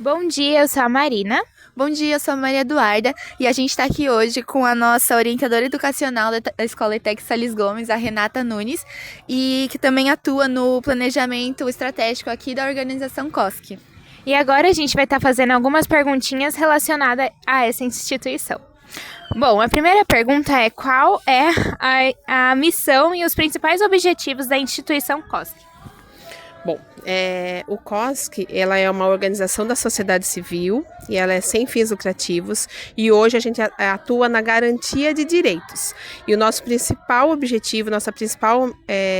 Bom dia, eu sou a Marina. Bom dia, eu sou a Maria Eduarda e a gente está aqui hoje com a nossa orientadora educacional da Escola ETEC Salles Gomes, a Renata Nunes, e que também atua no planejamento estratégico aqui da organização COSC. E agora a gente vai estar fazendo algumas perguntinhas relacionadas a essa instituição. Bom, a primeira pergunta é: qual é a missão e os principais objetivos da instituição COSC? Bom, o COSC, ela é uma organização da sociedade civil e ela é sem fins lucrativos e hoje a gente atua na garantia de direitos. E o nosso principal objetivo, nossa principal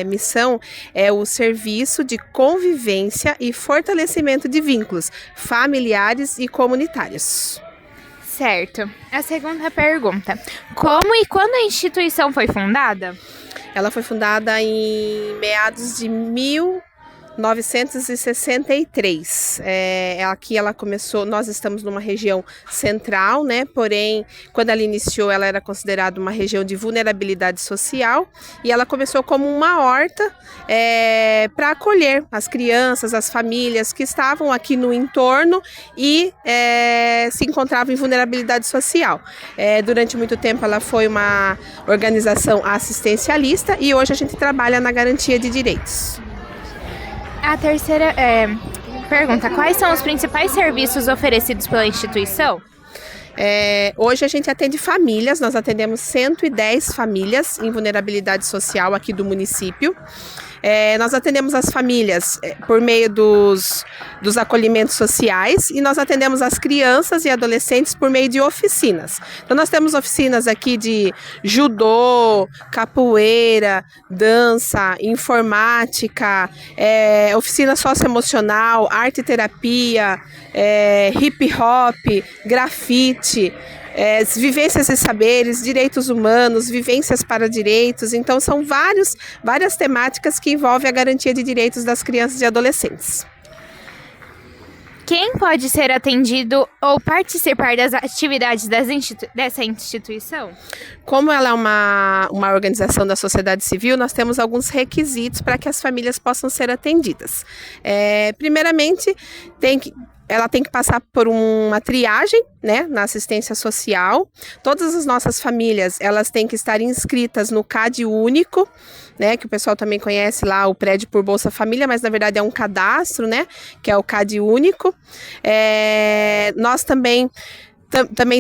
missão é o serviço de convivência e fortalecimento de vínculos familiares e comunitários. Certo. A segunda pergunta: como e quando a instituição foi fundada? Ela foi fundada em meados de 1963. Aqui ela começou, nós estamos numa região central, né? Porém, quando ela iniciou, ela era considerada uma região de vulnerabilidade social e ela começou como uma horta para acolher as crianças, as famílias que estavam aqui no entorno e se encontravam em vulnerabilidade social. Durante muito tempo ela foi uma organização assistencialista e hoje a gente trabalha na garantia de direitos. A terceira pergunta: quais são os principais serviços oferecidos pela instituição? Hoje a gente atende famílias, nós atendemos 110 famílias em vulnerabilidade social aqui do município. Nós atendemos as famílias por meio dos acolhimentos sociais e nós atendemos as crianças e adolescentes por meio de oficinas. Então nós temos oficinas aqui de judô, capoeira, dança, informática, oficina socioemocional, arte e terapia, hip hop, grafite, vivências e saberes, direitos humanos, vivências para direitos. Então são várias temáticas que envolvem a garantia de direitos das crianças e adolescentes. Quem pode ser atendido ou participar das atividades dessa instituição? Como ela é uma organização da sociedade civil, nós temos alguns requisitos para que as famílias possam ser atendidas. Primeiramente, ela tem que passar por uma triagem, né, na assistência social. Todas as nossas famílias, elas têm que estar inscritas no CAD único, né, que o pessoal também conhece lá, o prédio por Bolsa Família, mas na verdade é um cadastro, né, que é o CAD único. Nós também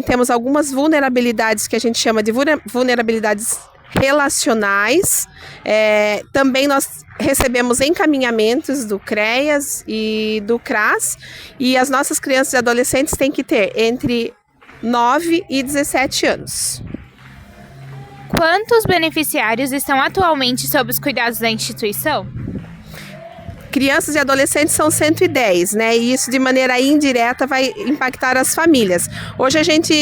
temos algumas vulnerabilidades que a gente chama de vulnerabilidades relacionais. Também nós recebemos encaminhamentos do CREAS e do CRAS e as nossas crianças e adolescentes têm que ter entre 9 e 17 anos. Quantos beneficiários estão atualmente sob os cuidados da instituição? Crianças e adolescentes são 110, né? E isso de maneira indireta vai impactar as famílias. Hoje a gente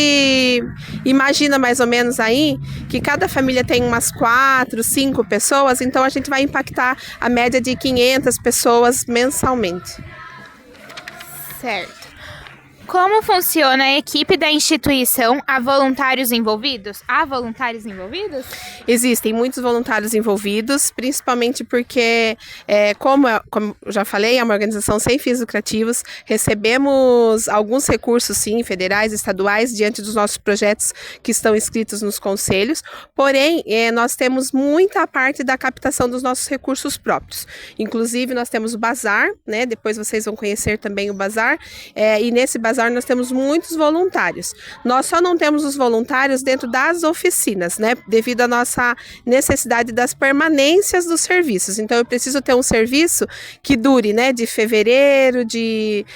imagina mais ou menos aí que cada família tem umas 4, 5 pessoas, então a gente vai impactar a média de 500 pessoas mensalmente. Certo. Como funciona a equipe da instituição? Há voluntários envolvidos? Existem muitos voluntários envolvidos, principalmente porque, como eu já falei, é uma organização sem fins lucrativos, recebemos alguns recursos, sim, federais, estaduais, diante dos nossos projetos que estão inscritos nos conselhos, porém, nós temos muita parte da captação dos nossos recursos próprios. Inclusive, nós temos o Bazar, né? Depois vocês vão conhecer também o Bazar, e nesse Bazar bazar nós temos muitos voluntários. Nós só não temos os voluntários dentro das oficinas, né? Devido à nossa necessidade das permanências dos serviços. Então eu preciso ter um serviço que dure, né? De fevereiro, de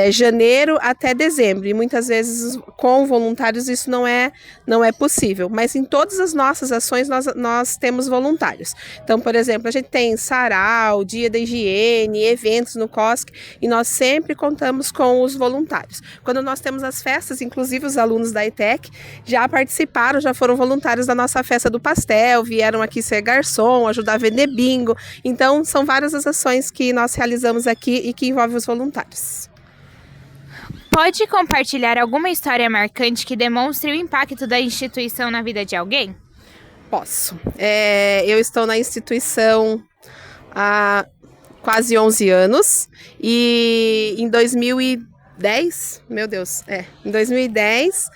janeiro até dezembro. E muitas vezes com voluntários isso não é possível. Mas em todas as nossas ações nós temos voluntários. Então, por exemplo, a gente tem sarau, dia da higiene, eventos no COSC, e nós sempre contamos com os voluntários. Quando nós temos as festas, inclusive os alunos da ETEC já participaram, já foram voluntários da nossa festa do pastel, vieram aqui ser garçom, ajudar a vender bingo. Então, são várias as ações que nós realizamos aqui e que envolvem os voluntários. Pode compartilhar alguma história marcante que demonstre o impacto da instituição na vida de alguém? Posso. Eu estou na instituição há quase 11 anos e em 2010, em 2010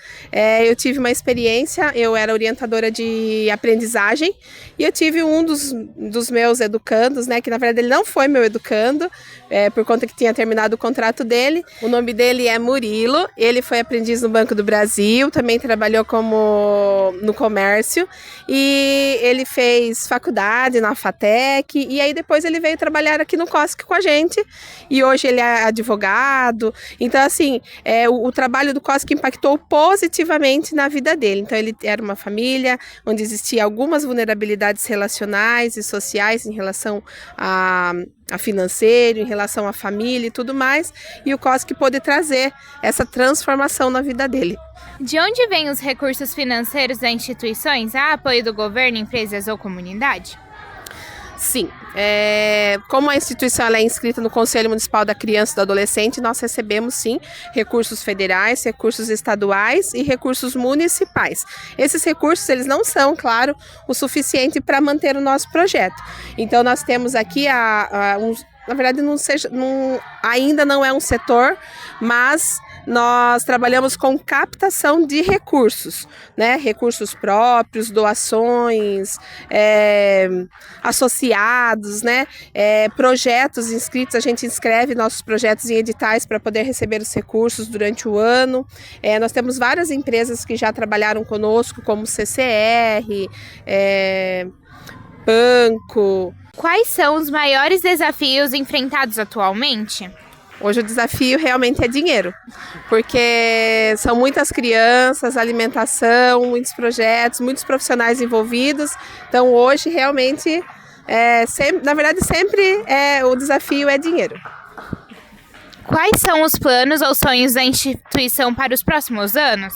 eu tive uma experiência, eu era orientadora de aprendizagem e eu tive um dos meus educandos, né, que na verdade ele não foi meu educando, por conta que tinha terminado o contrato dele. O nome dele é Murilo, ele foi aprendiz no Banco do Brasil, também trabalhou no comércio e ele fez faculdade na FATEC e aí depois ele veio trabalhar aqui no COSC com a gente e hoje ele é advogado. Então assim, o trabalho do COSC impactou positivamente na vida dele. Então ele era uma família onde existia algumas vulnerabilidades relacionais e sociais em relação a financeiro, em relação à família e tudo mais, e o COSC pôde trazer essa transformação na vida dele. De onde vêm os recursos financeiros das instituições? Há apoio do governo, empresas ou comunidade? Sim, como a instituição ela é inscrita no Conselho Municipal da Criança e do Adolescente, nós recebemos sim recursos federais, recursos estaduais e recursos municipais. Esses recursos eles não são, claro, o suficiente para manter o nosso projeto. Então nós temos aqui na verdade ainda não é um setor, mas nós trabalhamos com captação de recursos, né? Recursos próprios, doações, associados, né? Projetos inscritos, a gente inscreve nossos projetos em editais para poder receber os recursos durante o ano. Nós temos várias empresas que já trabalharam conosco, como CCR, banco. Quais são os maiores desafios enfrentados atualmente? Hoje o desafio realmente é dinheiro, porque são muitas crianças, alimentação, muitos projetos, muitos profissionais envolvidos. Então hoje realmente, sempre o desafio é dinheiro. Quais são os planos ou sonhos da instituição para os próximos anos?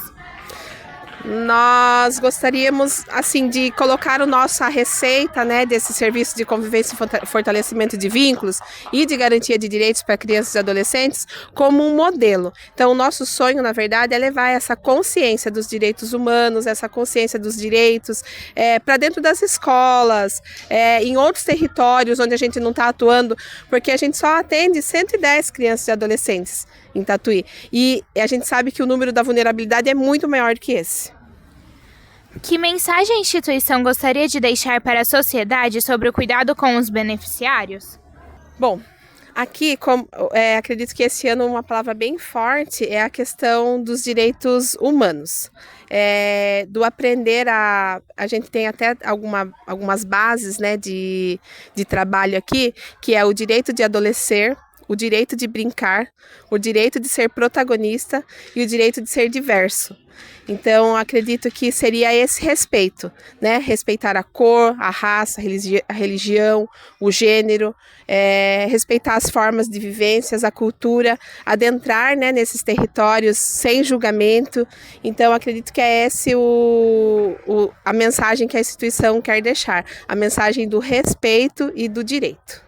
Nós gostaríamos, assim, de colocar a nossa receita, né, desse serviço de convivência e fortalecimento de vínculos e de garantia de direitos para crianças e adolescentes como um modelo. Então, o nosso sonho, na verdade, é levar essa consciência dos direitos humanos, essa consciência dos direitos para dentro das escolas, em outros territórios onde a gente não está atuando, porque a gente só atende 110 crianças e adolescentes em Tatuí. E a gente sabe que o número da vulnerabilidade é muito maior que esse. Que mensagem a instituição gostaria de deixar para a sociedade sobre o cuidado com os beneficiários? Bom, aqui acredito que esse ano uma palavra bem forte é a questão dos direitos humanos. Do aprender a gente tem até algumas bases, né, de trabalho aqui, que é o direito de adolescer, o direito de brincar, o direito de ser protagonista e o direito de ser diverso. Então, acredito que seria esse respeito, né? Respeitar a cor, a raça, a religião, o gênero, respeitar as formas de vivências, a cultura, adentrar, né, nesses territórios sem julgamento. Então, acredito que é essa a mensagem que a instituição quer deixar, a mensagem do respeito e do direito.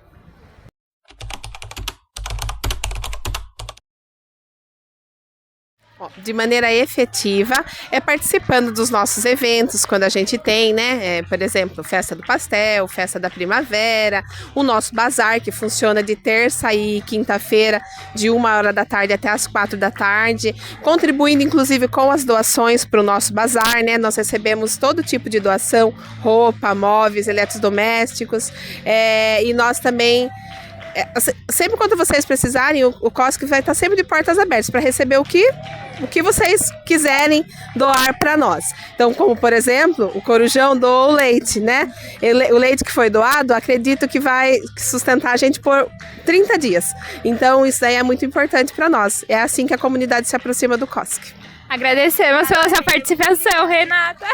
De maneira efetiva, participando dos nossos eventos, quando a gente tem, né, por exemplo, Festa do Pastel, Festa da Primavera, o nosso bazar, que funciona de terça e quinta-feira, de 1h da tarde até as 4 da tarde, contribuindo inclusive com as doações para o nosso bazar, né, nós recebemos todo tipo de doação, roupa, móveis, eletrodomésticos, e nós também sempre quando vocês precisarem, o COSC vai estar sempre de portas abertas para receber o que vocês quiserem doar para nós. Então, como por exemplo, o Corujão doou leite, né? O leite que foi doado, acredito que vai sustentar a gente por 30 dias. Então, isso daí é muito importante para nós. É assim que a comunidade se aproxima do COSC. Agradecemos pela sua participação, Renata.